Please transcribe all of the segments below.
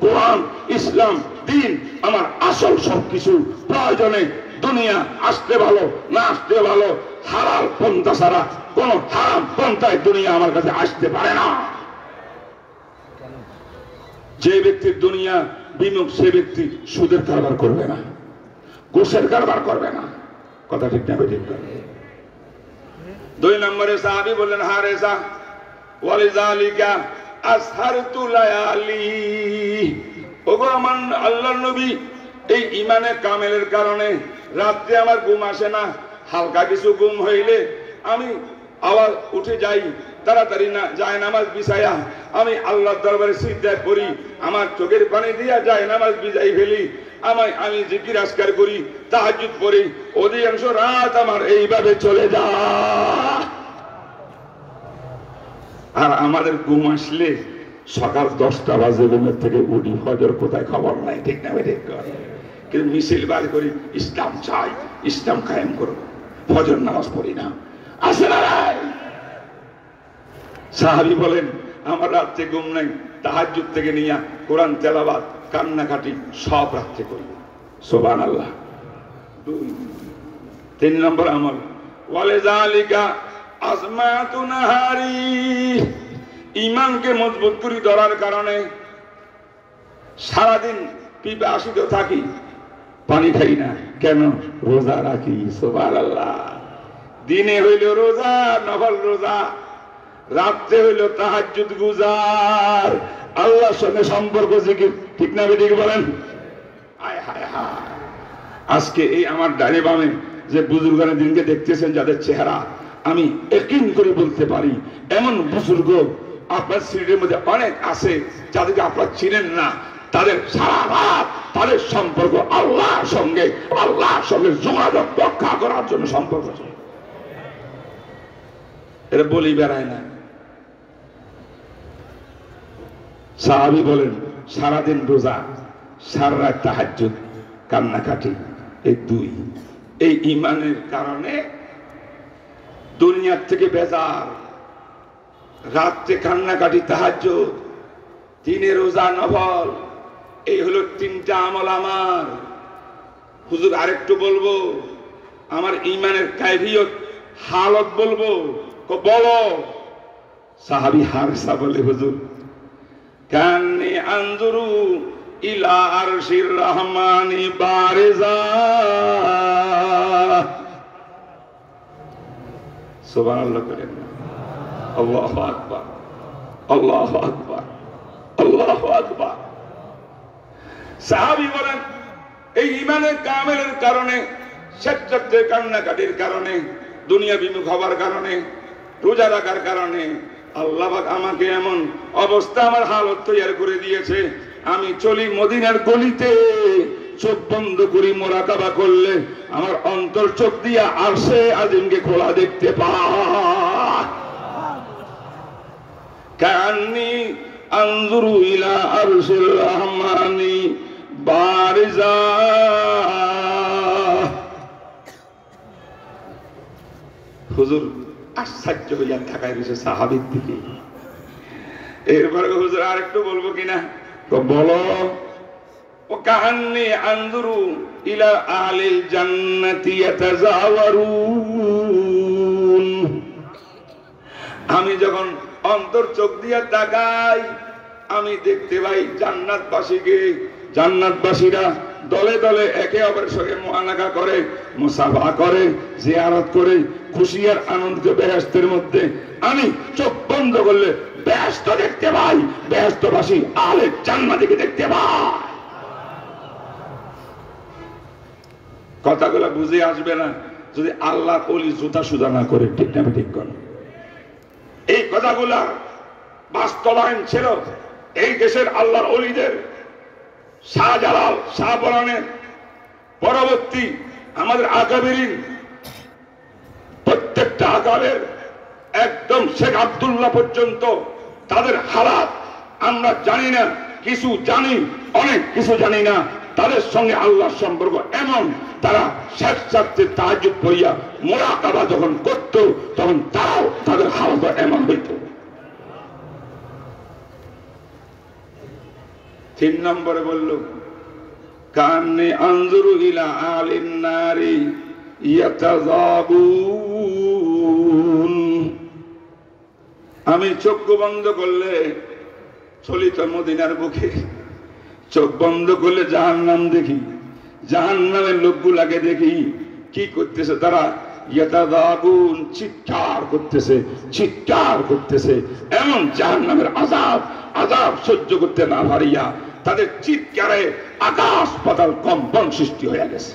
কোরআন, ইসলাম, দিন আমার আসল সবকিছু। প্রয়োজনে দুনিয়া আসতে ভালো, না আসতে ভালো, হালাল পন্থা ছাড়া কোন হারাম পন্থায় দুনিয়া আমার কাছে আসতে পারে না। যে ব্যক্তির দুনিয়া বিমুখ সে ব্যক্তি সুদের কারবার করবে না, ঘুষের কারবার করবে না। কথা ঠিক না ঠিক? 2 নম্বরে সাহাবী বললেন, হারেসা ওয়ালিযালিকা আসহারতু লায়ালি। ওগো আমার আল্লাহর নবী, এই ইমানে কামেলের কারণে রাত্রে আমার ঘুম আসে না। হালকা কিছু ঘুম হইলে আমি আবার উঠে যাই, তাড়াতাড়ি না যায় নামাজ বিছায়া আমি আল্লাহর দরবারে সিজদা করি, আমার চোখের পানি দিয়া যায় নামাজ বিছাই ফেলি, আমি জিকির আজকার করি, তাহাজ্জুদ পড়ি। অধিকাংশ রাত আমার এইভাবে চলে যায়। আর আমাদের ঘুম আসলে সকাল 10টা বাজে ঘুমের থেকে উঠি, ফজর কোথায় খবর নাই। ঠিক না ঠিক? কিন্তু মিছিল বার করি, ইসলাম চাই, ইসলাম কায়েম করবো, ফজর নামাজ পড়ি না। আসে না ভাই? সাহাবী বলেন, আমার রাত্রে ঘুম নাই, তাহাজ্জুদ থেকে নিয়ে কোরআন তেলাওয়াত, কান্নাকাটি সব রাত্রে করি। সুবহানাল্লাহ। 3 নম্বর আমল, ওয়ালিযালিকা আজমাতু নাহারি। ঈমানকে মজবুত করে ধরার কারণে সারাদিন পিপাসিত থাকি, পানি খাই না। কেন? রোজা রাখি। সুবহানাল্লাহ। দিনে হইল রোজা, নফল রোজা, রাত্রে হইল তাহাজ্জুদ গুজার, আল্লাহর সঙ্গে সম্পর্ক জিকির। ঠিক না ঠিক বলেন? হায় হায় হায়। আজকে এই আমার ডানে বামে যে বুজুর্গানের দিনকে দেখতেছেন, যাদের চেহারা আমি ইয়াকিন করে বলতে পারি এমন বুজুর্গ আপনার সিলেটের মধ্যে অনেক আছে, যাদেরকে আপনারা চিনেন না। তাদের সারা রাত তাদের সম্পর্ক আল্লাহর সঙ্গে যোগাযোগ রক্ষা করার জন্য সম্পর্ক, এটা বলি বেড়ায় না। সাহাবী বলেন, সারাদিন রোজা, সারা রাত তাহাজ্জুদ, কান্নাকাটি, এই 2। এই ঈমানের কারণে দুনিয়ার থেকে বেজার, রাত্রে কান্নাকাটি, তাহাজ্জুদ, দিনে রোজা, নফল, এই হলো 3টা আমল আমার। হুজুর আরেকটু বলবো, আমার ঈমানের কাইফিয়ত, হালত বলবো? বলো। সাহাবী হারেসা বলে, হুজুর কান্নি আনজুরু ইলা আরশির রহমানি বারিজা। সুবহানাল্লাহ করেন। আল্লাহু আকবার, আল্লাহু আকবার, আল্লাহু আকবার। সাহাবী বলেন, এই ঈমানের কামেলের কারণে, স্বেচ্ছাচারিতার কান্নাকাটির কারণে, দুনিয়া বিমুখ হওয়ার কারণে, রোজা রাখার কারণে আল্লাহ পাক আমাকে এমন অবস্থা, আমার হালত তৈরি করে দিয়েছে। আমি চলি মদিনার গলিতে, চোখ বন্ধ করি, মুরাকাবা করলে আমার অন্তর চোখ দিয়া আরশে আজিমকে খোলা দেখতে পাই। কান্নি আনজুরু ইলা আরশির রহমানি বারিজা। হুজুর আশ্চর্য হইয়া থাকায় রয়েছে সাহাবীর দিকে। এরপরে হুজুর আরেকটু বলবো কিনা? বলো। ও কান্নি আনজুরু ইলা আহলিল জান্নাতি ইয়াতাজাওয়ারুন। আমি যখন অন্তর চোখ দিয়ে তাকাই, আমি দেখতে পাই জান্নাতবাসীকে, জান্নাতবাসীরা দলে দলে একে অপরের সঙ্গে মুআনাকা করে, মুসাফা করে, জিয়ারত করে, খুশি আর আনন্দ বেহেশতের মধ্যে। আমি চোখ বন্ধ করলে বেহেশত দেখতে পাই, বেহেশতবাসী আহলে জান্নাতকে দেখতে পাই। কথাগুলো বুঝে আসবে না যদি আল্লাহর ওলি জুতা সুদা না করে। ঠিক না ঠিক করেন? এই কথাগুলা বাস্তবায়ন ছিল এই দেশের আল্লাহর ওলিদের, শাহজালাল, শাহপরানের পরবর্তী আমাদের আকাবিরিন, প্রত্যেকটা আকাবের একদম শেখ আব্দুল্লাহ পর্যন্ত তাদের হালাত আমরা জানি না, কিছু জানি, অনেক কিছু জানি না। তাদের সঙ্গে আল্লাহর সম্পর্ক এমন, তারা শেষ ছাত্রে তাহাজ্জুদ পড়িয়া মুরাকাবা যখন করত, তখন তারাও তাদের হালত এমন হইত। তিন নম্বরে বলল কান্নি আনজুরু ইলা আলিন নারি ইয়াতাযাবুন, আমি চক্ষু বন্ধ করলে চলিত মদিনার বুকে, চোখ বন্ধ করলে জাহান্নাম দেখি, জাহান্নামের লোকগুলাকে দেখি কি করতেছে তারা, ইয়াতাযাবুন, চিৎকার করতেছে, চিৎকার করতেছে, এমন জাহান্নামের আযাব আযাব সহ্য করতে না পারিয়া তাদের চিৎকারে আকাশ পাতাল কম্পন সৃষ্টি হয়ে গেছে।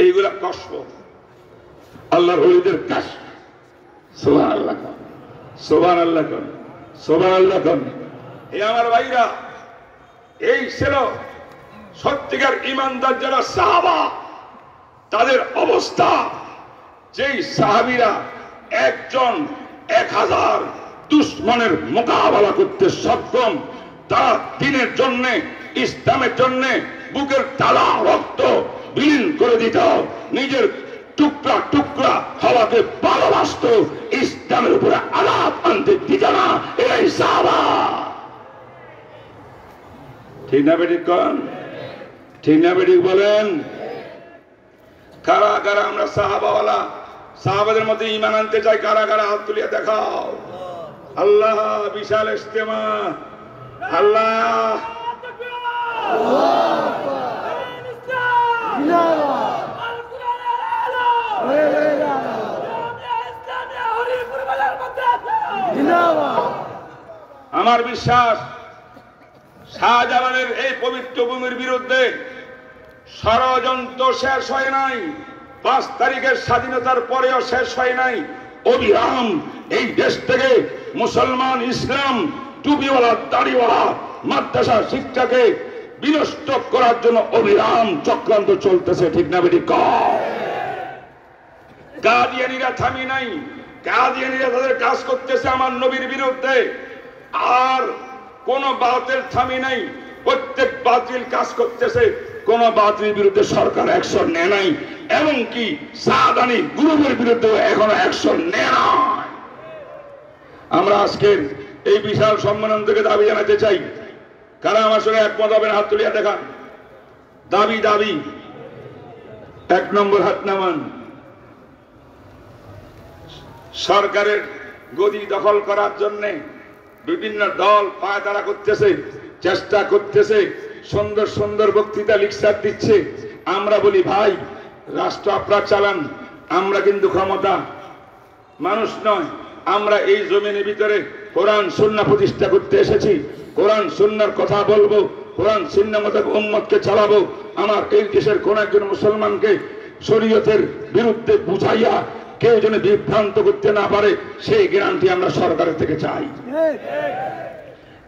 এইগুলা কষ্ট, আল্লাহর ওলিদের কাজ। সুবহানাল্লাহ, সুবহানাল্লাহ, সুবহানাল্লাহ। হে আমার ভাইরা, এই ছিল সত্যিকার ঈমানদার যারা সাহাবা, তাদের অবস্থা। যেই সাহাবীরা একজন 1000 দুশমনের মোকাবেলা করতে সক্ষম, তারা দিনের জন্য, ইসলামের জন্য বুকের তালা রক্ত বিলীন করে দিত, নিজের টুকরা টুকরা হওয়াকে ভালোবাসত, ইসলামের উপরে আঘাত আনতে দিত না। এরাই সাহাবা। ঠিক না বেঠিক কন? ঠিক না বেঠিক বলেন? কারা কারা আমরা সাহাবাওয়ালা, সাহাবাদের মধ্যে ঈমান আনতে চাই? কারা কারা হাত তুলিয়া দেখাও। আল্লাহ, বিশাল ইজতেমা। আল্লাহ, আমার বিশ্বাস শাহজালালের এই পবিত্র ভূমির বিরুদ্ধে ষড়যন্ত্র শেষ হয় নাই। 5 তারিখের স্বাধীনতার পরেও শেষ হয় নাই। অবিরাম এই দেশ থেকে মুসলমান, ইসলাম, টুপিওয়ালা, দাড়িওয়ালা, মাদ্রাসা শিক্ষাকে বিনষ্ট করার জন্য অবিরাম চক্রান্ত চলতেছে। ঠিক না বেঠিক? কাদিয়ানীরা থামি নাই। কাদিয়ানীরা তাদের কাজ করতেছে আমার নবীর বিরুদ্ধে। আর কোন বাতিল থামি নাই। প্রত্যেক বাতিল কাজ করতেছে। কোন বাতিলের বিরুদ্ধে সরকার অ্যাকশন নেয় নাই। এমনকি সাদানি গ্রুপের বিরুদ্ধে এখনো অ্যাকশন নেয় না। আমরা আজকের এই বিশাল সম্মেলন থেকে দাবি জানাতে চাই, কারা আমার সঙ্গে একমত হবেন? হাত তুলিয়া দেখান। দাবি দাবি 1 নম্বর হাত নামান। সরকারের গদি দখল করার জন্য বিভিন্ন দল পায়তারা করতেছে, চেষ্টা করতেছে, সুন্দর সুন্দর বক্তৃতা লেকচার দিচ্ছে। আমরা বলি ভাই, রাষ্ট্র আপনারা চালান, আমরা কিন্তু ক্ষমতা মানুষ নয়। আমরা এই জমিনের ভিতরে কোরআন সুন্নাহ প্রতিষ্ঠা করতে এসেছি। কোরআন সুন্নাহর কথা বলবো, কোরআন সুন্নাহ মতো উম্মতকে চালাবো। আমার এই দেশের কোন একজন মুসলমানকে শরীয়তের বিরুদ্ধে বুঝাইয়া কেউ যেন বিভ্রান্ত করতে না পারে, সেই গ্যারান্টি আমরা সরকারের থেকে চাই।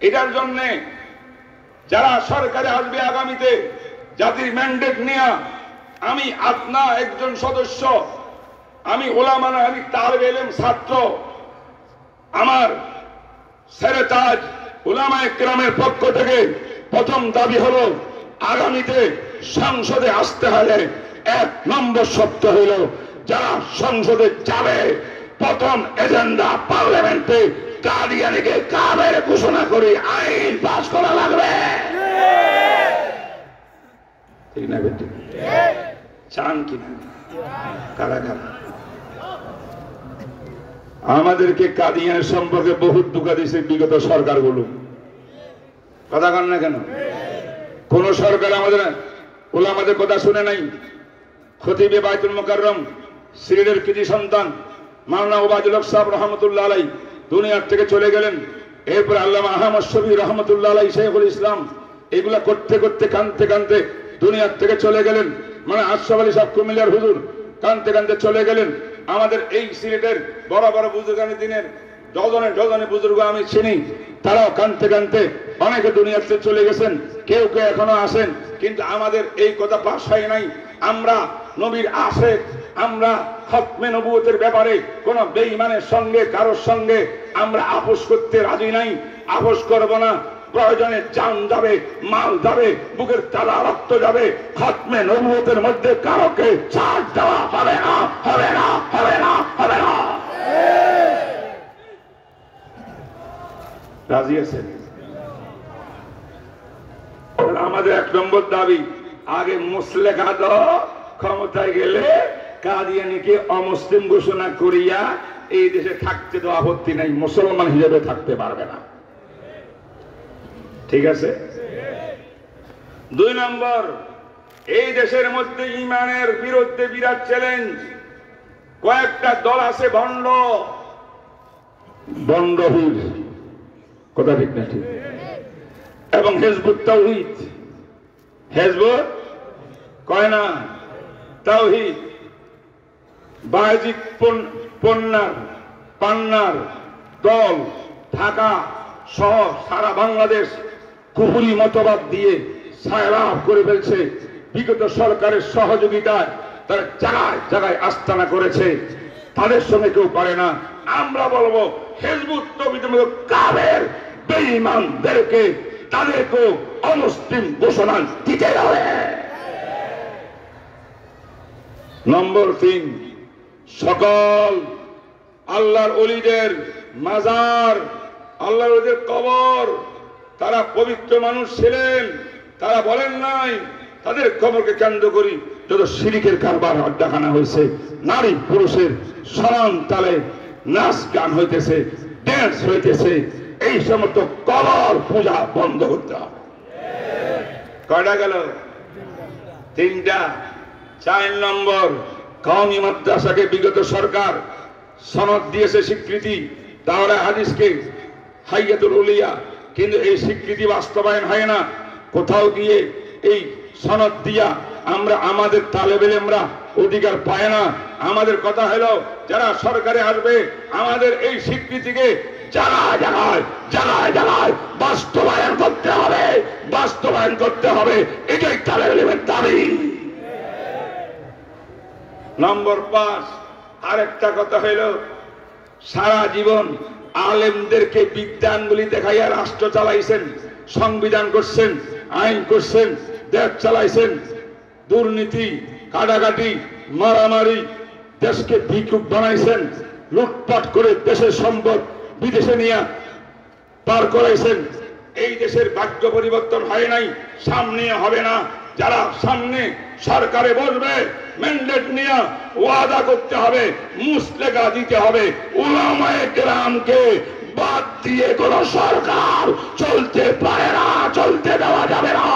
এটার জন্য যারা সরকারে আসবে আগামীতে, জাতির ম্যান্ডেট নিয়ে, আমি আপনা একজন সদস্য, আমি ওলামা না, আমি তালেবে ইলম ছাত্র, আমার সেরেতাজ উলামায়ে কেরামের পক্ষ থেকে প্রথম দাবি হলো আগামীতে সংসদে আসতে হলে 1 নম্বর শর্ত হইল, যারা সংসদে যাবে প্রথম এজেন্ডা পার্লামেন্টে কাদিয়ানীকে কাফের ঘোষণা করে আইন পাস করা লাগবে। ঠিক না বেটি? চান কিনা? কারা কারা? আমাদেরকে কাদিয়ানের সম্পর্কে বহুত ধোঁকা দিয়েছে বিগত সরকারগুলো। কথা কন না কেন? কোন সরকার আমাদের ওলামাদের কথা শুনে নাই। খতিবে বাইতুল মুকাররম সিলেটের কৃতি সন্তান মাওলানা ওবায়দুল হক সাহেব রহমতুল্লাহ আলাইহি দুনিয়ার থেকে চলে গেলেন। এরপর আল্লামা আহমদ শফি রহমতুল্লাহ আলাইহি শেখুল ইসলাম এগুলা করতে করতে কানতে কানতে দুনিয়ার থেকে চলে গেলেন। মানে আশরাফ আলী সাহেব কুমিল্লার হুজুর কানতে কানতে চলে গেলেন। আমাদের এই সিলেটের বড় বড় বুজুর্গানি দিনের ডজনে ডজনে বুজুর্গ আমি চিনি, তারাও কানতে কানতে অনেকে দুনিয়াতে চলে গেছেন, কেউ কেউ এখনো আসেন, কিন্তু আমাদের এই কথা পাশ হয় নাই। আমরা নবীর আশিক, আমরা খতমে নবুয়তের ব্যাপারে কোন বেঈমানের সঙ্গে কারোর সঙ্গে আমরা আপোষ করতে রাজি নাই, আপোষ করব না। প্রয়োজনে জান যাবে, মাল যাবে, বুকের তালা রক্ত যাবে, খতমে নবুয়তের মধ্যে কারোকে ছাড় দেওয়া হবে না, হবে না, হবে না, হবে না। রাজি আছেন? আমাদের 1 নম্বর দাবি, আগে মুসলেখা দাও, ক্ষমতায় গেলে কাদিয়ানীকে অমুসলিম ঘোষণা করিয়া এই দেশে থাকতে তো আপত্তি নাই, মুসলমান হিসেবে থাকতে পারবে না। ঠিক আছে? 2 নম্বর, এই দেশের মধ্যে ইমানের বিরুদ্ধে বিরাট চ্যালেঞ্জ। কয়েকটা দল আছে ভণ্ড, বন্ডহীন, কথা ঠিক না ঠিক, এবং হিজবুত তাওহীদ, হিজবুত কয় না তাওহীদ, বায়জিদ পান্নার দল ঢাকা সহ সারা বাংলাদেশ কুফরি মতবাদ দিয়ে ছায়ালাভ করে ফেলছে। বিগত সরকারের সহযোগিতায় তারা জায়গায় জায়গায় আস্তানা করেছে, তাদের সঙ্গে কেউ পারে না। আমরা বলবো হিজবুত তাওহীদের মতো কাফের বেঈমানদেরকে তাদেরকেও অমুসলিম ঘোষণা দিতে হবে। নম্বর 3, সকল আল্লাহর ওলিদের মাজার, আল্লাহর ওলিদের কবর, তারা পবিত্র মানুষ ছিলেন, তারা বলেন নাই তাদের কবরকে কেন্দ্র করি যত শিরিকের কারবার আড্ডাখানা হয়েছে, নারী পুরুষের সমান তালে নাচ গান হইতেছে, ড্যান্স হইতেছে, এই সমস্ত কবর পূজা বন্ধ করতে হবে। কয়টা গেল? 3টা। 4 নম্বর, কওমি মাদ্রাসাকে বিগত সরকার সনদ দিয়েছে স্বীকৃতি, তাহলে হাদিসকে হাইয়াতুল উলিয়া, কিন্তু এই স্বীকৃতি বাস্তবায়ন হয় না। কোথাও গিয়ে এই সনদ দিয়া আমরা আমাদের তালেবে আমরা অধিকার পায় না। আমাদের কথা হলো যারা সরকারে আসবে আমাদের এই স্বীকৃতিকে জায়গায় জায়গায় জায়গায় জায়গায় বাস্তবায়ন করতে হবে, বাস্তবায়ন করতে হবে, এটাই তালেবের দাবি। নম্বর 5, আরেকটা কথা হইল, সারা জীবন আলেমদেরকে বিজ্ঞানগুলি দেখাইয়া রাষ্ট্র চালাইছেন, সংবিধান করছেন, আইন করছেন, দেশ চালাইছেন, দুর্নীতি, কাটাকাটি, মারামারি, দেশকে ভিক্ষুক বানাইছেন, লুটপাট করে দেশের সম্পদ বিদেশে নিয়ে পার করাইছেন। এই দেশের ভাগ্য পরিবর্তন হয় নাই, সামনে হবে না। যারা সামনে সরকারে বসবে ম্যান্ডেট নিয়ে ওয়াদা করতে হবে, মুসলেখা দিতে হবে, উলামায়ে কেরামকে বাদ দিয়ে কোন সরকার চলতে পারে না, চলতে দেওয়া যাবে না।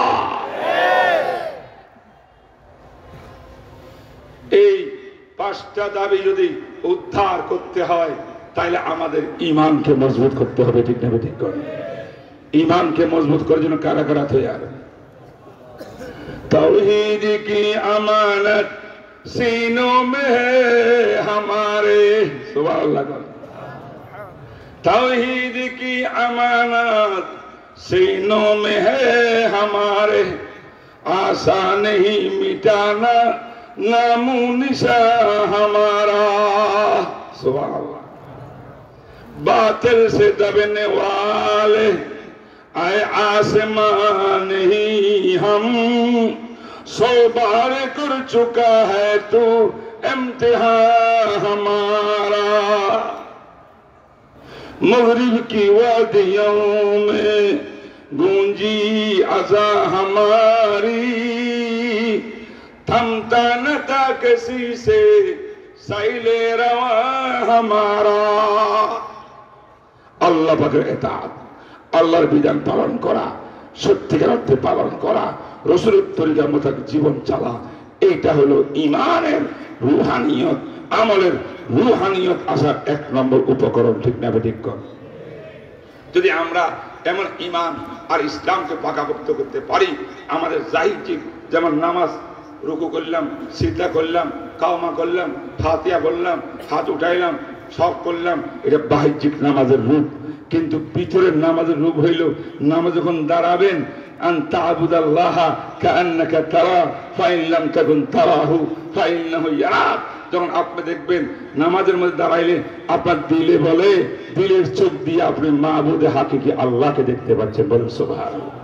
এই 5টা দাবি যদি উদ্ধার করতে হয় তাহলে আমাদের ইমানকে মজবুত করতে হবে। ঠিক না ঠিক করে? ইমানকে মজবুত করার জন্য কারা কারা তৈরি? तौहीद की अमानत सीनों में है हमारे, सुभान अल्लाह। तौहीद की अमानत सीनों में है हमारे, आसान नहीं मिटाना नामो निशान हमारा, सुभान अल्लाह। बातिल से दबने वाले आए आसमान ही हम, 100 बार कर चुका है तू इम्तिहान हमारा। मगरिब की वादियों में गूंजी अज़ा हमारी, थमता न था किसी से सैले रवा हमारा। अल्लाह पाकेर इताअत, আল্লাহর বিধান পালন করা, সত্যিকার অর্থে পালন করা, রাসূলের তরিকা মোতাবেক জীবন চালা, এইটা হলো ঈমানের রূহানিয়ত, আমলের রূহানিয়ত আসার 1 নম্বর উপকরণ। ঠিক না ঠিক? যদি আমরা এমন ঈমান আর ইসলামকে পাকাপোক্ত করতে পারি, আমাদের জাহির যেমন নামাজ, রুকু করলাম, সিজদা করলাম, কাওমা করলাম, ফাতিহা বললাম, হাত উঠাইলাম, সব করলাম, এটা বাহ্যিক নামাজের রূপ। কিন্তু ভিতরের নামাজের রূপ হইল নামাজ যখন দাঁড়াবেন, আন তা'বুদাল্লাহা কাআন্নাকা তারা ফাইন লাম তাকুন তারাহু ফাইন্নাহু ইয়ারাক। যখন আপনি দেখবেন নামাজের মধ্যে দাঁড়াইলে আপনার দিলে বলে, দিলের চোখ দিয়ে আপনি মাবুদে হাকিকি আল্লাহকে দেখতে পাচ্ছেন। বলেন সুবহানাল্লাহ।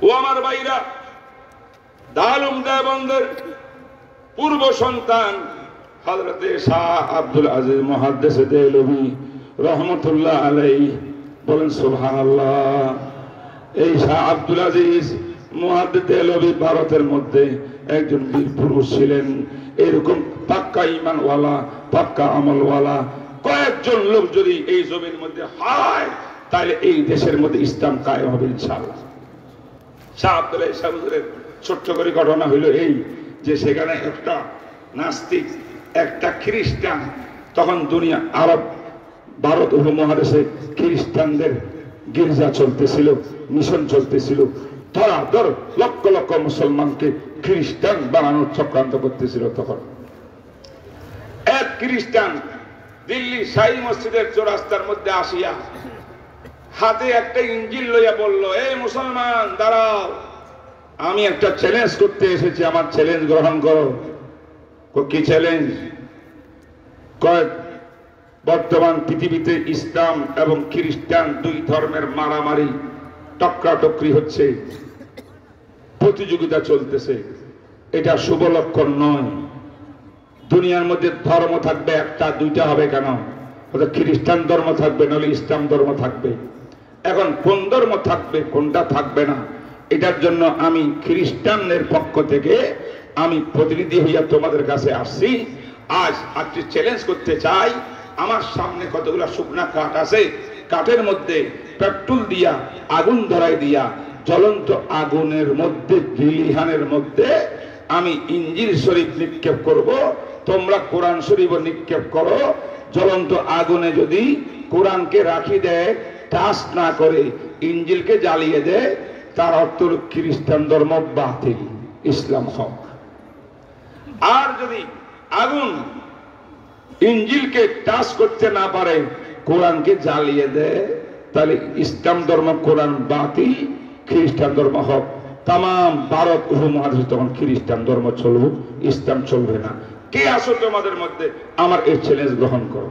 ও আমার ভাইরা, দারুম দেওবন্দের পূর্ব সন্তান হযরতে শাহ আব্দুল আজিজ মুহাদ্দিস দেহলভী রহমতুল্লাহ আলাইহি, বলেন সুবহানাল্লাহ। এই শাহ আব্দুল আজিজ মুহাদ্দিস দেহলভী ভারতের মধ্যে একজন বীর পুরুষ ছিলেন। এরকম পাক্কা ঈমানওয়ালা, পাক্কা আমলওয়ালা কয়েকজন লোক যদি এই জমির মধ্যে হয়, তাহলে এই দেশের মধ্যে ইসলাম কায়েম হবে ইনশাআল্লাহ। শাহ আব্দুল আজিজ সাহেবের ছোট্ট করে ঘটনা হইল এই যে সেখানে একটা নাস্তিক, একটা খ্রিস্টান, তখন দুনিয়া আরব ভারত উপমহাদেশে খ্রিস্টানদের গির্জা চলতেছিল, মিশন চলতেছিল, ধরাধর লক্ষ লক্ষ মুসলমানকে খ্রিস্টান বানানোর চক্রান্ত করতেছিল। তখন এক খ্রিস্টান দিল্লি শাহী মসজিদের চৌরাস্তার মধ্যে আসিয়া হাতে একটা ইঞ্জিল লইয়া বলল, এই মুসলমান দাঁড়াও, আমি একটা চ্যালেঞ্জ করতে এসেছি, আমার চ্যালেঞ্জ গ্রহণ করো। কি চ্যালেঞ্জ? বর্তমান পৃথিবীতে ইসলাম এবং খ্রিস্টান দুই ধর্মের মারামারি, টক্রাটক্রি হচ্ছে, প্রতিযোগিতা চলতেছে, এটা শুভ লক্ষণ নয়। দুনিয়ার মধ্যে ধর্ম থাকবে একটা, দুইটা হবে কেন? খ্রিস্টান ধর্ম থাকবে, নাহলে ইসলাম ধর্ম থাকবে। এখন কোন ধর্ম থাকবে, কোনটা থাকবে না, এটার জন্য আমি খ্রিস্টানদের পক্ষ থেকে আমি প্রতিনিধি হইয়া তোমাদের কাছে আসছি। আজ আজকে চ্যালেঞ্জ করতে চাই, আমার সামনে কতগুলো শুকনা কাঠ আছে, কাঠের মধ্যে পেট্রোল দিয়া আগুন ধরাই দিয়া জ্বলন্ত আগুনের মধ্যে, গিলিহানের মধ্যে আমি ইঞ্জিল শরীফ নিক্ষেপ করব, তোমরা কোরআন শরীফ নিক্ষেপ করো। জ্বলন্ত আগুনে যদি কোরআনকে রাখি দেয়, টাচ না করে ইঞ্জিলকে জ্বালিয়ে দেয়, তার অর্থ খ্রিস্টান ধর্ম বাতিল, ইসলাম হক। আর যদি আগুন ইঞ্জিলকে টাচ করতে না পারে, কোরআনকে জ্বালিয়ে দেয়, তাহলে ইসলাম ধর্ম, কোরআন বাতিল, খ্রিস্টান ধর্ম হক। তাম ভারত উপমহাদেশে তখন খ্রিস্টান ধর্ম চলবে, ইসলাম চলবে না। কে আসো তোমাদের মধ্যে? আমার এই চ্যালেঞ্জ গ্রহণ করো।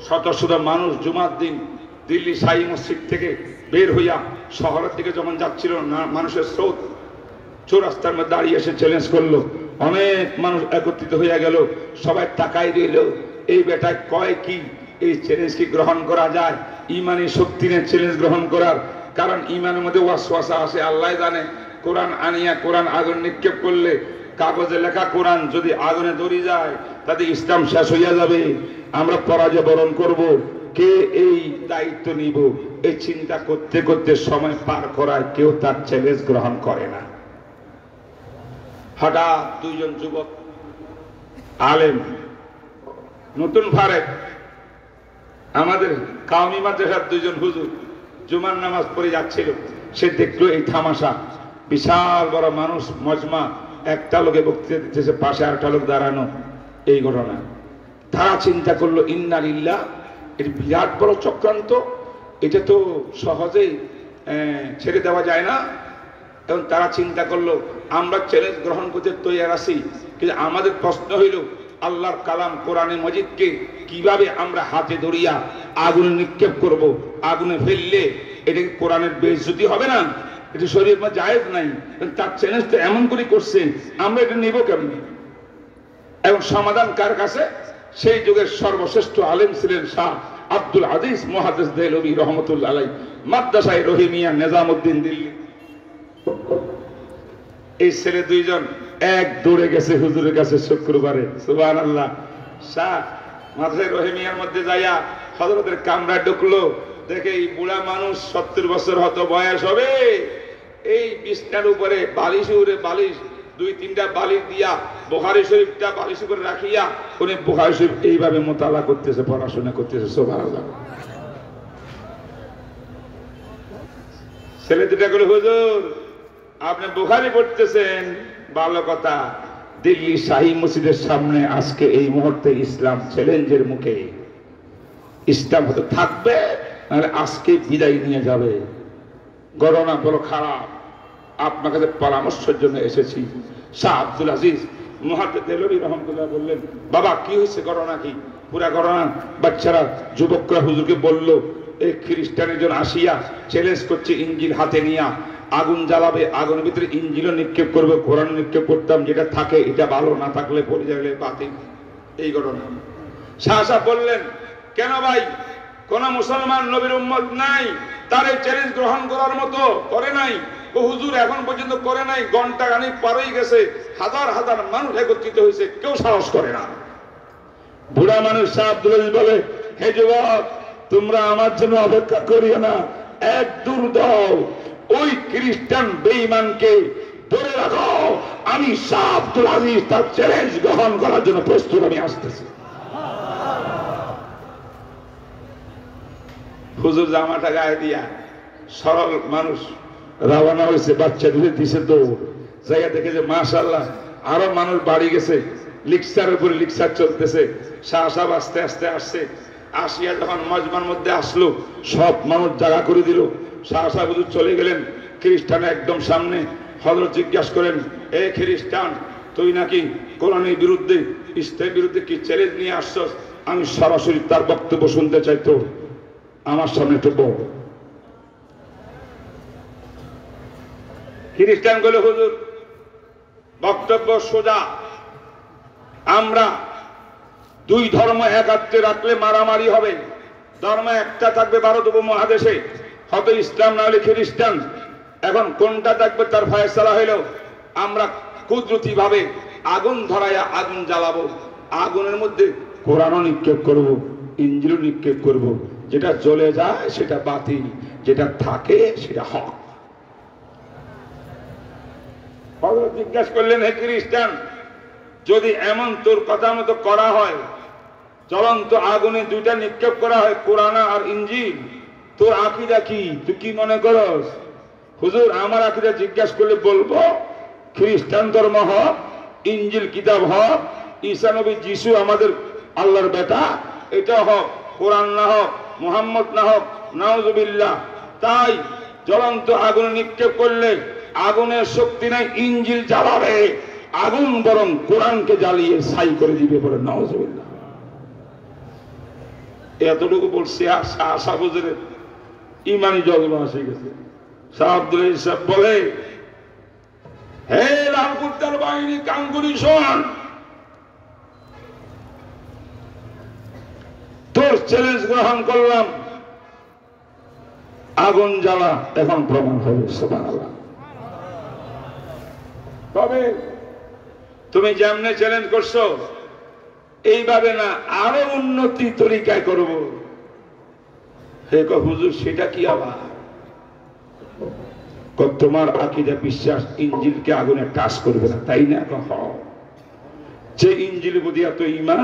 শত শত মানুষ জুমার দিন দিল্লি শাহী মসজিদ থেকে বের হইয়া শহরের দিকে যখন যাচ্ছিল, মানুষের স্রোত চৌরাস্তার মধ্যে দাঁড়িয়ে এসে চ্যালেঞ্জ করলো। অনেক মানুষ একত্রিত হইয়া গেল, সবাই তাকাই দিল, এই বেটায় কয় কি, এই চ্যালেঞ্জ কি গ্রহণ করা যায়? ইমানি শক্তি নিয়ে চ্যালেঞ্জ গ্রহণ করার কারণ, ইমানের মধ্যে ওয়াসওয়াসা আসে, আল্লাহ জানে। কোরআন আনিয়া কোরআন আগুন নিক্ষেপ করলে, কাগজে লেখা কোরআন যদি আগুনে ধরে যায়, তাতে ইসলাম শেষ হইয়া যাবে, আমরা পরাজয় বরণ করব। কে এই দায়িত্ব নিব? এই চিন্তা করতে করতে সময় পার করায় কেউ তার চ্যালেঞ্জ গ্রহণ করে না। হঠাৎ দুইজন যুবক আলেম, নতুন ফারেক, আমাদের কাউমি মাদ্রাসার দুইজন হুজুর জুমার নামাজ পড়ে যাচ্ছিল, সে দেখলো এই তামাশা, বিশাল বড় মানুষ মজমা, একটা লোকে বক্তৃতা দিতেছে, পাশে আরেকটা লোক দাঁড়ানো, এই ঘটনা। তারা চিন্তা করলো, ইন্না লিল্লাহ, এর বিরাট বড় চক্রান্ত, এটা তো সহজেই ছেড়ে দেওয়া যায় না। এবং তারা চিন্তা করলো, আমরা চ্যালেঞ্জ গ্রহণ করতে তৈরি আছি, কিন্তু আমাদের প্রশ্ন হইল, আল্লাহর কালাম কোরআনে মজিদকে কিভাবে আমরা হাতে ধরিয়া আগুনে নিক্ষেপ করব? আগুনে ফেললে এটা কি কোরআনের বেইজ্জতি হবে না? এটা শরীয়ত মধ্যে জায়েজ নাই। তার চ্যালেঞ্জ তো এমন করে করছে, আমরা এটা নেব কেমনি? এবং সমাধান কার কাছে? সেই যুগের সর্বশ্রেষ্ঠ আলেম ছিলেন শাহ আব্দুল আজিজ মুহাদ্দিস দেহলভী রহমতুল্লাহ আলাইহি, মাদ্রাসায়ে রহিমিয়া নিজামউদ্দিন দিল্লি। এই ছেলে দুইজন এক দৌড়ে গেছে হুজুরের কাছে শুক্রবারে, সুবহানাল্লাহ। শাহ মাদ্রাসায়ে রহিমিয়ার মধ্যে যাইয়া হযরতের কামরায় ঢুকলো, দেখে এই বুড়া মানুষ 70 বছর হয়তো বয়স হবে, এই বিছনার উপরে বালিশ, উপরে বালিশ, দুই তিনটা বালিশ দিয়া বুখারী শরীফটা বালিশ উপরে রাখিয়া উনি বুখারী শরীফ এইভাবে মোতালা করতেছে, পড়াশোনা করতেছে, সুবহানাল্লাহ। ছেলে দুটা করে, হুজুর আপনি বুখারী পড়তেছেন, ভালো কথা। দিল্লি শাহী মসজিদের সামনে আজকে এই মুহূর্তে ইসলাম চ্যালেঞ্জের মুখে, ইসলাম হয়তো থাকবে, নাহলে আজকে বিদায় নিয়ে যাবে। ঘটনা বড় খারাপ, আপনার কাছে পরামর্শের জন্য এসেছি। শাহ আব্দুল আজিজ মুহাদ্দিস দেহলভী রহমতুল্লাহ বললেন, বাবা কি হয়েছে, ঘটনা কি? পুরা ঘটনা বাচ্চারা, যুবকরা হুজুরকে বলল, এই খ্রিস্টানের জন আসিয়া চ্যালেঞ্জ করছে, ইঞ্জিল হাতে নিয়া আগুন জ্বালাবে, আগুনের ভিতরে ইঞ্জিলও নিক্ষেপ করবে, কোরআন নিক্ষেপ করতাম, যেটা থাকে এটা ভালো, না থাকলে পড়ে যাবে বাতিল। এই ঘটনা। শাহ সাহেব বললেন, কেন ভাই, কোন মুসলমান নবীর উম্মত নাই, তার এই চ্যালেঞ্জ গ্রহণ করার মতো করে নাই। ও হুজুর এখন পর্যন্ত করে নাই, ঘন্টা খানিক পার হয়ে গেছে, হাজার হাজার মানুষ একত্রিত হয়েছে, কেউ সাহস করে না। বুড়া মানুষ শাহ আব্দুল আজিজ বলে, হে যুবক, তোমরা আমার জন্য অপেক্ষা করিও না, এক দূর দাও, ওই খ্রিস্টান বেঈমানকে ধরে রাখো, আমি শাহ আব্দুল আজিজ তার চ্যালেঞ্জ গ্রহণ করার জন্য প্রস্তুত, আমি আসতেছি। হুজুর জামাটা গায়ে দিয়া সরল মানুষ রওনা হয়েছে, বাচ্চা দিছে দৌড়, জায়গা দেখে যে মাশাআল্লাহ আরো মানুষ বাড়ি গেছে, লিকসার উপরে লিকসার চলতেছে। শাহ সাহেব আস্তে আস্তে আসছে, আসিয়া যখন মজমার মধ্যে আসলো, সব মানুষ জায়গা করে দিল। শাহ সাহেব হুজুর চলে গেলেন, খ্রিস্টান একদম সামনে। হযরত জিজ্ঞাসা করেন, এ খ্রিস্টান, তুই নাকি কোরআনের বিরুদ্ধে, ইসলামের বিরুদ্ধে কি চ্যালেঞ্জ নিয়ে আসছস? আমি সরাসরি তার বক্তব্য শুনতে চাই, তো আমার সামনে একটু বল। খ্রিস্টান বলে, হুজুর বক্তব্য সোজা, আমরা দুই ধর্ম একাত্রে রাখলে মারামারি হবে, ধর্ম একটা থাকবে ভারত উপমহাদেশে, হয়তো ইসলাম না হলে খ্রিস্টান, এখন কোনটা থাকবে তার ফয়সালা হইল, আমরা কুদরতি ভাবে আগুন ধরাইয়া আগুন জ্বালাবো, আগুনের মধ্যে কোরআনও নিক্ষেপ করব, ইঞ্জিলও নিক্ষেপ করব, যেটা জ্বলে যায় সেটা বাতিল, যেটা থাকে সেটা হক। জিজ্ঞাসা করলেন, হে খ্রিস্টান, যদি এমন তোর কথা মতো করা হয়, জ্বলন্ত আগুনে দুইটা নিক্ষেপ করা হয়, কোরআন আর ইঞ্জিল, তোর আকীদা কি, তুই কি মনে করস? হুজুর আমার আকীদা জিজ্ঞাসা করলে বলবো, খ্রিস্টান ধর্ম হক, ইঞ্জিল কিতাব হক, ঈসা নবী যিশু আমাদের আল্লাহর বেটা, এটা হক, কোরআন না হোক, মুহাম্মদ না হোক, নাউজুবিল্লাহ। তাই জ্বলন্ত আগুনে নিক্ষেপ করলে আগুনের শক্তি নাই, ইঞ্জিল জ্বালাবে, আগুন বরং কোরআনকে জ্বালিয়ে ছাই করে দিবে, বলে নাউজুবিল্লাহ। এতটুকু বলছি, আর শাহ সাহেবের ইমানি জজবা এসে গেছে। শাহ আব্দুল আজিজ সাহেব বলে, হে লালকুত্তার বাহিনী কাঙ্গুরি, শোন, তোর চ্যালেঞ্জ গ্রহণ করলাম, আগুন জ্বালা, এখন প্রমাণ হবে। সুবহানাল্লাহ। তবে তুমি যেমনে চ্যালেঞ্জ করছো এইভাবে না, আরো উন্নতি তরিকায় করব। হে হুজুর সেটা কি আবার? তোমার আকীদা বিশ্বাস ইঞ্জিলকে আগুনে টাচ করবে না, তাই না? যে ইঞ্জিল প্রতি এত ঈমান,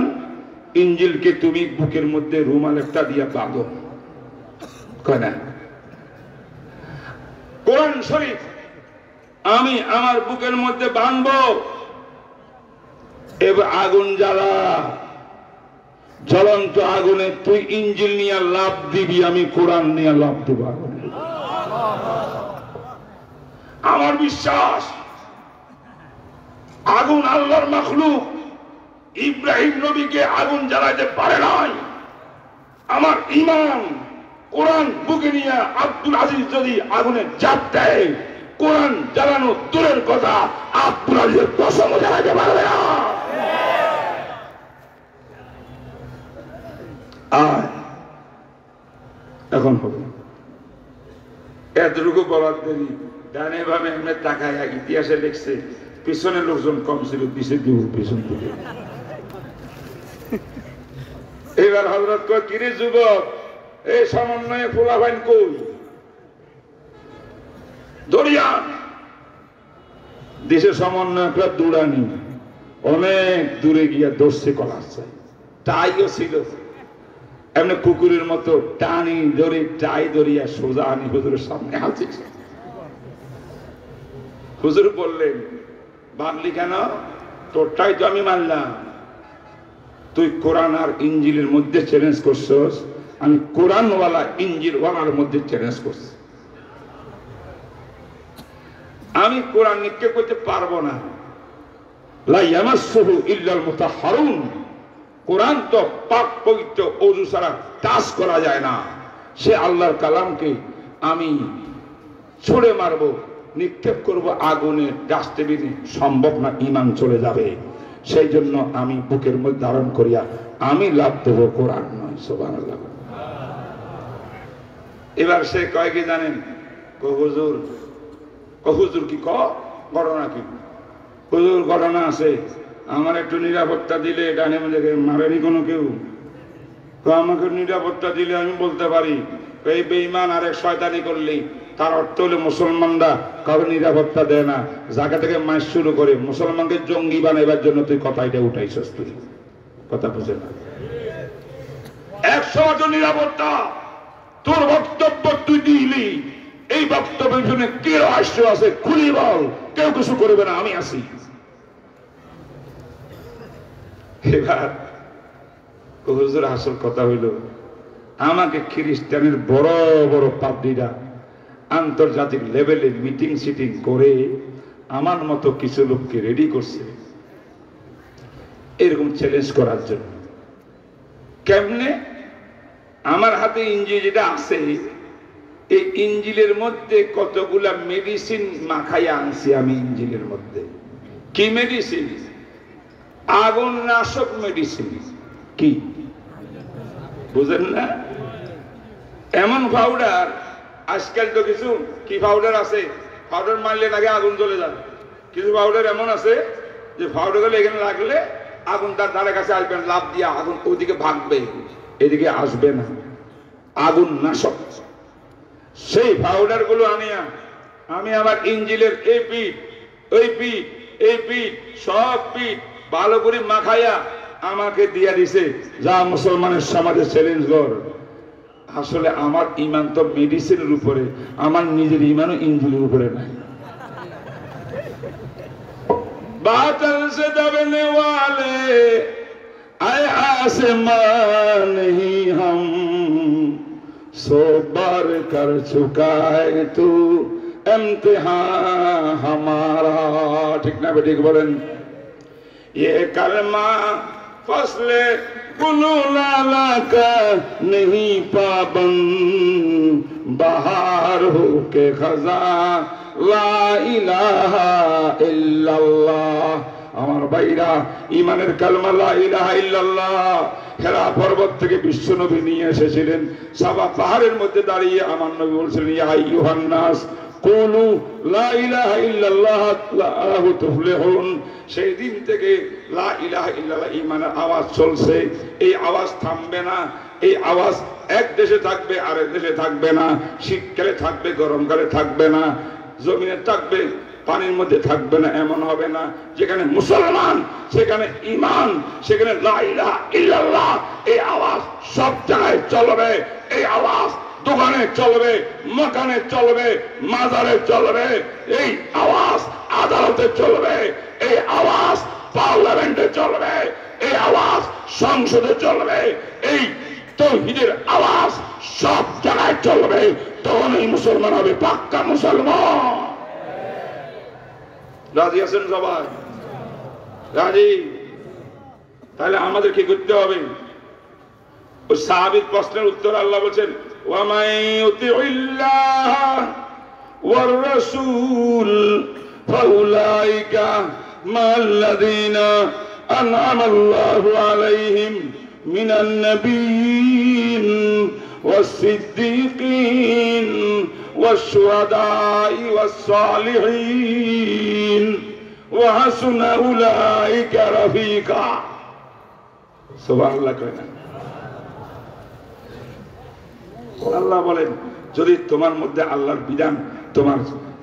ইঞ্জিলকে তুমি বুকের মধ্যে রুমাল একটা দিয়া বাঁধো, কয় না? কোরআন শরীফ আমি আমার বুকের মধ্যে বাঁধবো, এবার আগুন জ্বালা, জ্বলন্ত আগুনে তুই ইঞ্জিল নিয়ে লাভ দিবি, আমি কোরআন নিয়ে লাভ দেব আগুনে। আমার বিশ্বাস আগুন আল্লাহর মাখলুক, ইব্রাহিম নবীকে আগুন জ্বালাইতে পারে নাই। আমার ঈমান, কোরআন বুকে নিয়ে আব্দুল আজিজ যদি আগুনে ঝাঁপ দেয়, কোরআন জ্বালানো দূরের কথা, আব্দুল আজিজের কসম জ্বালাইতে পারবে না। এখন হবে এতটুকু বলার দেরি, ডানে ভাবে এমনি তাকায়, ইতিহাসে লিখছে পিছনে লোকজন কম ছিল, পিছের দিকে পিছন থেকে। এবার হযরত কয়, কিরে যুবক, এই সমন্বয়ে ফুলাফাইন কই? দরিয়ান দেশে সমন্বয়করা দৌড়ানি, অনেক দূরে গিয়া দর্শে কলার চাই, টাইও ছিল এমনি কুকুরের মতো টানি ধরে টাই ধরিয়া সোজা আনি হুজুরের সামনে হাজির। হুজুর বললেন, বাঁধলি কেন? তোরটাই তো আমি মানলাম, তুই কোরআন আর ইঞ্জিলের মধ্যে চ্যালেঞ্জ করছস, আমি কোরআনওয়ালা ইঞ্জিলওয়ালার মধ্যে চ্যালেঞ্জ করছি। আমি কোরআন নিক্ষেপ করতে পারবো না, লা ইয়ামাসসুহু ইল্লাল মুতাহহারুন, কোরআন তো পাক পবিত্র, ওযু ছাড়া টাচ করা যায় না। সে আল্লাহর কালামকে আমি ছুঁড়ে মারবো, নিক্ষেপ করব আগুনে, ডাস্টবিনে, সম্ভব না, ঈমান চলে যাবে। সেই জন্য আমি বুকের মধ্যে ধারণ করিয়া আমি লাভ দেব, কোরআন নয়। সুবহানাল্লাহ। এবার সে কয় কি জানেন, হুজুর হুজুর কি ঘটনা কি? হুজুর ঘটনা আছে, আমার একটু নিরাপত্তা দিলে ডানে মধ্যে মারেনি কোনো কেউ। আমাকে নিরাপত্তা দিলে আমি বলতে পারি এই বেঈমান আরেক শয়তানি করলি, তার অর্থ হলো মুসলমানরা কারো নিরাপত্তা দেয় না, জায়গা থেকে মাস শুরু করে মুসলমানকে জঙ্গি বানাইবার জন্য তুই কথা এটা উঠাইছিস, তুই কথা বুঝে না। 100 নিরাপত্তা তোর বক্তব্য তুই দিলি, এই বক্তব্যের জন্য কি রহস্য আছে খুলি বল, কেউ কিছু করবে না, আমি আছি। এবার হুজুর আসল কথা হইল, আমাকে খ্রিস্টানের বড় বড় পাদ্রীরা আন্তর্জাতিক লেভেলে মিটিং সিটিং করে আমার মতো কিছু লোককে রেডি করছে এরকম চ্যালেঞ্জ করার জন্য। কেমনে? আমার হাতে ইঞ্জিল যেটা আছে, এই ইঞ্জিলের মধ্যে কতগুলা মেডিসিন মাখাইয়া আনছি আমি ইঞ্জিলের মধ্যে। কি মেডিসিন? আগুন নাশক মেডিসিন। কি বুঝেন না? এমন পাউডার, আজকাল তো কিছু কি পাউডার আছে, পাউডার মারলে নাকি আগুন জ্বলে যায়। কিছু পাউডার এমন আছে যে পাউডার গুলো এখানে লাগলে আগুন তার ধারে কাছে আসবে, লাভ দিয়ে আগুন ওইদিকে ভাগবে, এদিকে আসবে না, আগুন নাশক। সেই পাউডার গুলো আনিয়া আমি আমার ইঞ্জিলের এই পিঠ, ওই পিঠ, এই পিঠ, সব পিঠ ভালো করে মাখাইয়া আমাকে দিয়া দিছে, যা মুসলমানের সমাজে চ্যালেঞ্জ কর। আসলে আমার ইমান তো মেডিসিনের উপরে, আমার নিজের ইমানও ইঞ্জিলের উপরে নাই। बादल से दबने वाले आए आसमान नहीं हम, सो बार कर चुका है तू इम्तिहान हमारा। ठीक ना बेटी बोलें, ये कलमा फसले कुलू लाला का नहीं पाबंद, बहार हो के खजा লা ইলাহা ইল্লাল্লাহ। আমার ভাইরা, ইমানের কালমা লা ইলাহা ইল্লাল্লাহ হেরা পর্বত থেকে বিশ্বনবী নিয়ে এসেছিলেন। সাবা পাহাড়ের মধ্যে দাঁড়িয়ে আমার নবী বলছিলেন, ইয়া আইয়ুহান নাস কুলু লা ইলাহা ইল্লাল্লাহ লাআল্লাহু তুফলিহুন। সেই দিন থেকে লা ইলাহা ইল্লাল্লাহ ইমানের আওয়াজ চলছে, এই আওয়াজ থামবে না। এই আওয়াজ এক দেশে থাকবে, আরেক দেশে থাকবে না, শীতকালে থাকবে, গরমকালে থাকবে না, জমিনে থাকবে, পানির মধ্যে থাকবে না, এমন হবে না। যেখানে মুসলমান সেখানে ইমান, সেখানে লা ইলাহা ইল্লাল্লাহ, এই আওয়াজ সব জায়গায় চলবে। এই আওয়াজ দোকানে চলবে, মকানে চলবে, মাজারে চলবে, এই আওয়াজ আদালতে চলবে, এই আওয়াজ পার্লামেন্টে চলবে, এই আওয়াজ সংসদে চলবে, এই তাওহীদের আওয়াজ সব জায়গায় চলবে। তখন এই মুসলমান হবে পাক্কা মুসলমান। রাজি আছেন সবাই? রাজি? তাহলে আমাদের কি করতে হবে? ওই সাহাবীর প্রশ্নের উত্তর আল্লাহ বলছেন, ওয়া মান ইউতিইল্লাহ ওয়ার রাসূল ফাউলাইকা মাল্লাযীনা আন'আমা আল্লাহু আলাইহিম মিনান নাবিয়্যিন والصديقين والشهداء والصالحين وحسن أولئك رفيقا। সুবহান আল্লাহ কয় না? আল্লাহ বলেন, যদি তোমার মধ্যে আল্লাহর বিধান তোমার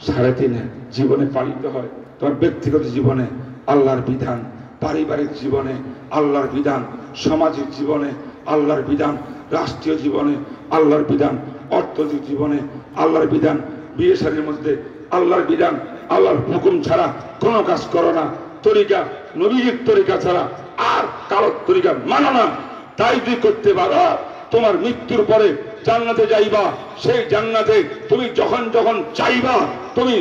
সারাদিনে জীবনে পালিত হয়, তোমার ব্যক্তিগত জীবনে আল্লাহর বিধান, পারিবারিক জীবনে আল্লাহর বিধান, সামাজিক জীবনে আল্লাহর বিধান, রাষ্ট্রীয় জীবনে আল্লাহর বিধান, অর্থনৈতিক জীবনে আল্লাহর বিধান, বিয়ে শাদীর মধ্যে আল্লাহর বিধান, আল্লাহর হুকুম ছাড়া কোনো কাজ করো না, তরিকা নবীর তরিকা ছাড়া আর কারো তরিকা মানো না, তাই তুই করতে পারো, তোমার মৃত্যুর পরে জান্নাতে যাইবা। সেই জান্নাতে তুমি যখন যখন চাইবা তুমি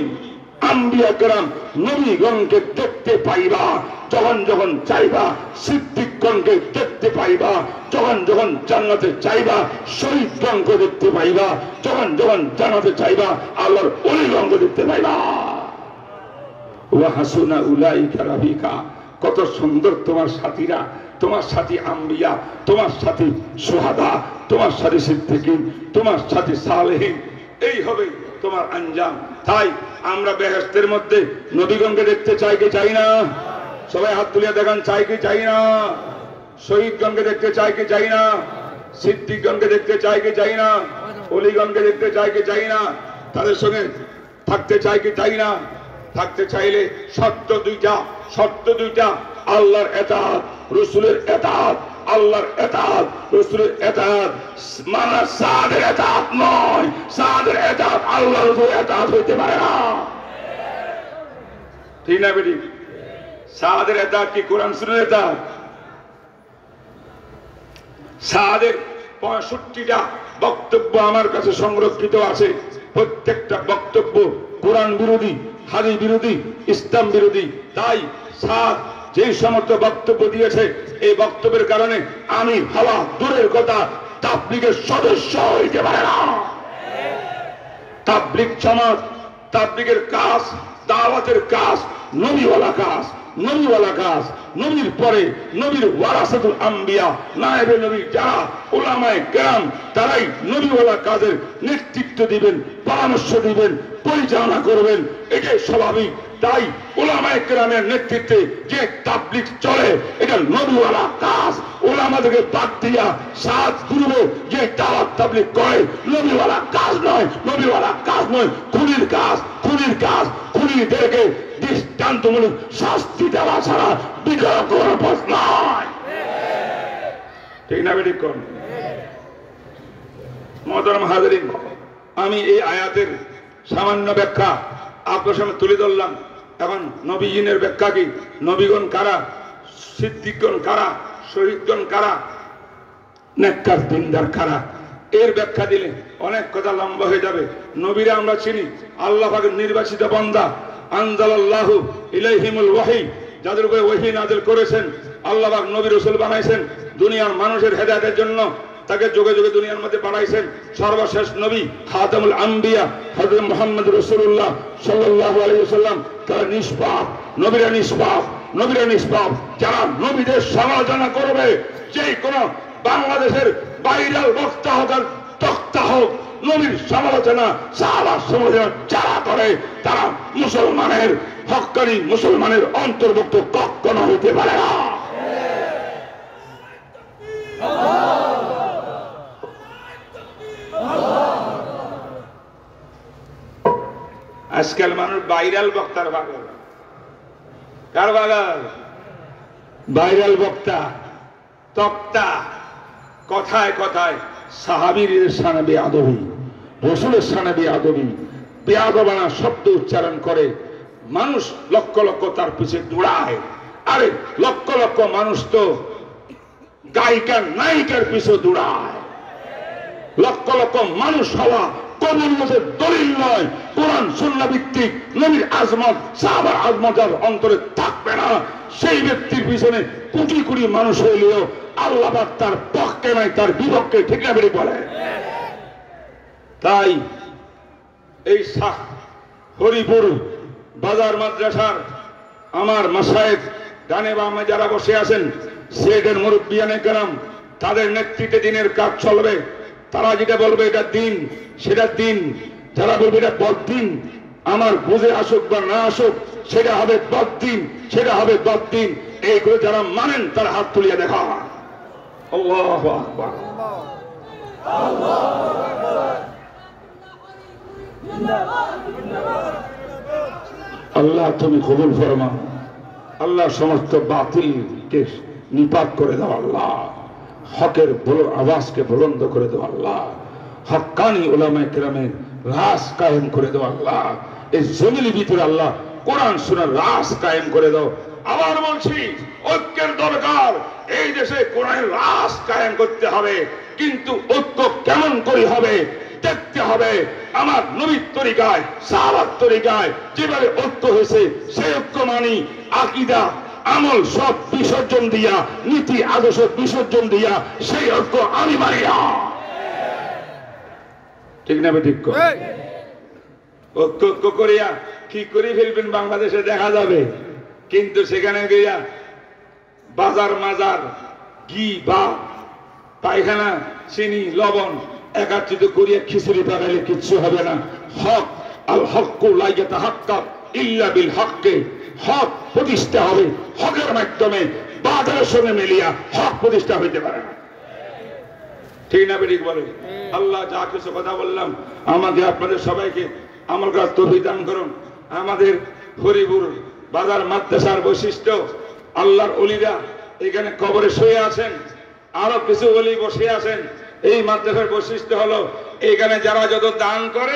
আম্বিয়া কেরাম নবীগণকে দেখতে পাইবা, যখন যখন চাইবা সিদ্দিকগণকে দেখতে পাইবা, যখন যখন জান্নাতে চাইবা শহীদগণকে দেখতে পাইবা, যখন যখন জান্নাতে চাইবা আল্লাহর ওলিগণকে দেখতে পাইবা। ওয়া হাসুনা উলাইকা রাফিকা। কত সুন্দর তোমার সাথীরা, তোমার সাথী আম্বিয়া, তোমার সাথী সুহাদা, তোমার সাথী সিদ্দিকিন, তোমার সাথী সালেহীন। এই হবে তোমার আঞ্জাম। তাই আমরা বেহেশতের মধ্যে নবীগণকে দেখতে চাই কি চাই না? সবাই হাত তুলিয়া দেখান, চাই কি চাই না? শহীদগণকে দেখতে চাই কি চাই না? সিদ্দিকগণকে দেখতে চাই কি চাই না? অলিগণকে দেখতে চাই কি চাই না? তাদের সঙ্গে থাকতে চাই কি চাই না? থাকতে চাইলে শর্ত দুইটা, আল্লাহর এতাত, রসুলের এতাত। আল্লাহর এতাত, রসুলের এতাত মানা সাদের এতাত নয়। সাদের এতাত আল্লাহ রসুলের এতাত হইতে পারে না। ঠিক না বেটি? সাদের এতাত কি কোরআন সুন্নাহর এতাত? সাদের 65টা বক্তব্য আমার কাছে সংরক্ষিত আছে। প্রত্যেকটা বক্তব্য কোরআন বিরোধী, হাদিস বিরোধী, ইসলাম বিরোধী। তাই সাদ যেই সমস্ত বক্তব্য দিয়েছে, এই বক্তব্যের কারণে আমি হওয়া দূরের কথা, তাবলীগের সদস্য হইতে পারে না। তাবলীগ জামাত, তাবলীগের কাজ, দাওয়াতের কাজ নবীওয়ালা কাজ, নবীওয়ালা কাজ। নবীর পরে নবীর ওয়ারাসাতুল আম্বিয়া, নায়েবে নবী যারা উলামায়ে কেরাম, তারাই নবীওয়ালা কাজের নেতৃত্ব দিবেন, পরামর্শ দিবেন, পরিচালনা করবেন। এটাই স্বাভাবিক। তাই উলামায়ে কেরামের নেতৃত্বে যে তাবলীগ চলে, এটা নবীওয়ালা কাজ। উলামাদেরকে বাদ দিয়া সাত গুরু যে দাওয়াত তাবলীগ করে, নবীওয়ালা কাজ নয়, নবীওয়ালা কাজ নয়, খুনির কাজ, খুনির কাজ। খুনিদেরকে দৃষ্টান্তমূলক শাস্তি দেওয়া ছাড়া বিকল্প করার পথ নয়। ঠিক না বেঠিক? কোন মোহতারাম হাজিরিন, আমি এই আয়াতের সামান্য ব্যাখ্যা আপনার সামনে তুলে ধরলাম। এখন নবীজিনের ব্যাখ্যা কি? নবীগণ কারা, সিদ্দিকগণ কারা, শহীদগণ কারা, নেককার দিনদার কারা, এর ব্যাখ্যা দিলে অনেক কথা লম্বা হয়ে যাবে। নবীরা আমরা চিনি, আল্লাহ পাকের নির্বাচিত বান্দা। আনজালাল্লাহু ইলাইহিমুল ওয়াহী, যাদের উপরে ওহী নাযিল করেছেন। আল্লাহ পাক নবী রাসূল বানাইছেন দুনিয়ার মানুষের হেদায়েতের জন্য, তাকে যুগে যুগে দুনিয়ার মধ্যে পাঠাইছেন। সর্বশেষ নবী খাতামুল আম্বিয়া হযরত মুহাম্মদ রাসূলুল্লাহ সাল্লাল্লাহু আলাইহি ওয়াসাল্লাম, তারা নিষ্পাপ। নবীরা নিষ্পাপ, নবীরা নিষ্পাপ। যারা নবীদের সমালোচনা করবে, যে কোনো বাংলাদেশের ভাইরাল বক্তা হোক আর তক্তা হোক, নবীর সমালোচনা, সাহাবার সমালোচনা যারা করে, তারা মুসলমানের হক্কানি, মুসলমানের অন্তর্ভুক্ত কখনো হইতে পারে না। আজকাল মানুষ ভাইরাল বক্তার পাগল। কার পাগল? ভাইরাল বক্তা, তক্তা। কথায় কথায় সাহাবীর শানে বেয়াদবি, রাসূলের শানে বেয়াদবি, বেয়াদবানা শব্দ উচ্চারণ করে। মানুষ লক্ষ লক্ষ তার পিছে দৌড়ায়। আরে লক্ষ লক্ষ মানুষ তো গায়িকার নায়িকার পিছে দৌড়ায়। লক্ষ লক্ষ মানুষ হওয়া কবুলিয়তের দলিল নয়। কোরআন সুন্নাহ ভিত্তিক নবীর আজমত, সাহাবার আজমত যার অন্তরে থাকবে না, সেই ব্যক্তির পিছনে কোটি কোটি মানুষ হইলেও আল্লাহ পাক তার পক্ষে নাই, তার বিপক্ষে। ঠিক না বেরি বলে? তাই এই হরিপুর বাজার মাদ্রাসার আমার মাশায়েখ, ডানে বামে যারা বসে আছেন, সেটের মুরব্বিয়ানে কেরাম, তাদের নেতৃত্বে দিনের কাজ চলবে। তারা যেটা বলবে এটা দিন, সেটা দিন। যারা বলবে এটা বদ্দিন, আমার বুঝে আসুক বা না আসুক, সেটা হবে বদ্দিন, সেটা হবে বদ্দিন। এইগুলো যারা মানেন তারা হাত তুলিয়ে দেখা। আল্লাহু আকবার, আল্লাহ তুমি কবুল ফরমাও। আল্লাহ সমস্ত বাতিলকে নিপাত করে দাও। আল্লাহ হকের আওয়াজকে বুলন্দ করে দাও। আল্লাহ হক্কানি উলামায়ে কেরামের রাস কায়েম করে দাও। আল্লাহ এই জমিনের ভিতরে আল্লাহ কোরআন সুন্নাহর রাস কায়েম করে দাও। আবার বলছি, ঐক্যের দরকার। এই দেশে কোরআনের রাস কায়েম করতে হবে, কিন্তু ঐক্য কেমন করে হবে দেখতে হবে। আমার নবীর তরিকায়, সাহাবার তরিকায় যেভাবে ঐক্য হয়েছে, সেই ঐক্য মানি। আকীদা, আমল সব বিসর্জন দিয়া, নীতি আদর্শ বিসর্জন দিয়া সেই ঐক্য আমি মানি না। ঠিক না ঠিক? ঐক্য করিয়া কি করে ফেলবেন বাংলাদেশে দেখা যাবে, কিন্তু সেখানে গিয়া বাজার মাজার ঘি বা পায়খানা চিনি লবণ একাত্রিত করিয়া খিচুড়ি পাকাইলে কিচ্ছু হবে না। হক আল হক্কু লা ইয়াতাহাক্কাক ইল্লা বিল হক্কে, হক প্রতিষ্ঠা হবে হকের মাধ্যমে, বাতিলের সঙ্গে মিলিয়া হক প্রতিষ্ঠা হইতে পারে না। ঠিক না বেঠিক বলে? আল্লাহ যা কিছু কথা বললাম আমাকে আপনাদের সবাইকে আমার কাছে তৌফিক দান করুন। আমাদের হরিপুর বাজার মাদ্রাসার বৈশিষ্ট্য, আল্লাহর ওলিরা এখানে কবরে শুয়ে আছেন, আরো কিছু ওলি বসে আছেন। এই মাদ্রাসার বৈশিষ্ট্য হলো এখানে যারা যত দান করে